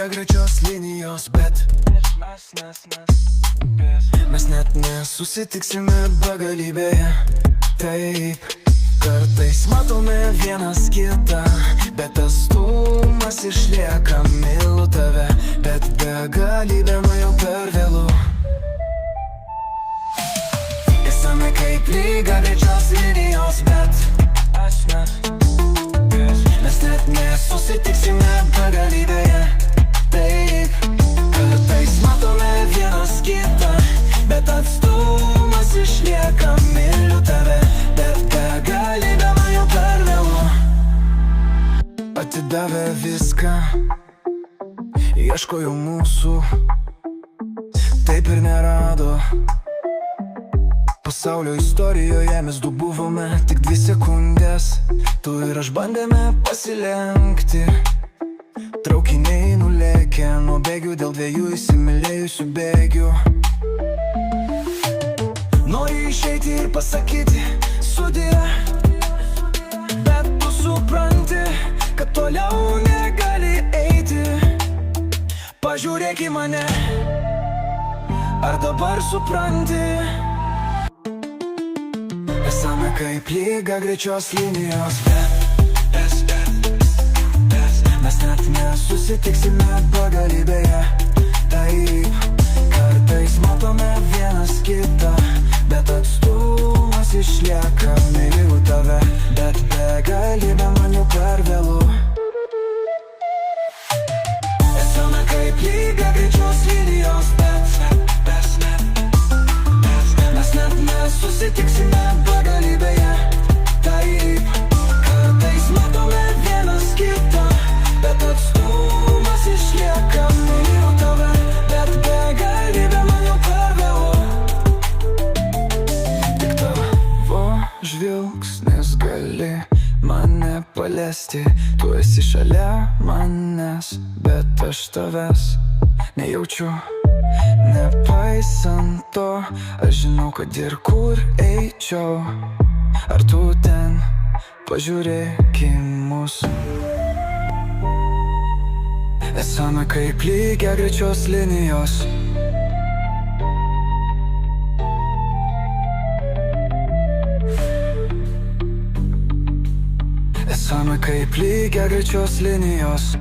lygia grečios linijos, bet mes net nesusitiksime begalybėje. Taip, kartais matome vienas kitą, bet atstumas išlieka. Myliu tave, bet begalybė man jau per vėlu. Esame kaip lygia grečios linijos, bet mes net nesusitiksime begalybėje. Taip, kartais matome vienas kitą, bet atstumas išlieka. Myliu tave, bet begalybė man jau per vėlu. Atidavė viską, ieškojo mūsų, taip ir nerado. Pasaulio istorijoje mes du buvome tik 2 sekundės. Tu ir aš bandėme pasilenkti. Traukiniai nulėkė nuo bėgių dėl 2 įsimylėjusių bėgių. Nori išeiti ir pasakyti sudie, bet tu supranti, kad toliau negali eiti. Pažiūrėk į mane, ar dabar supranti? Esame kaip lygia grečios linijos, bet mes net nesusitiksime begalybėje. Taip, kartais matome vienas kitą, bet atstumas išlieka. Myliu tave, bet begalybė man jau per vėlu. Esame kaip lygia grečios linijos, bet mes net nesusitiksime begalybėje. Taip, kartais matome vienas kitą, bet atstumas išlieka. Myliu tave, bet begalybė man jau per vėlu. Tik tavo žvilgsnis gali mane paliesti. Tu esi šalia manęs, bet aš tavęs nejaučiu. Nepaisant to, aš žinau, kad ir kur eičiau. Ar tu ten, pažiūrėk į mus. Esame kaip lygia grečios linijos. Esame kaip lygia grečios linijos.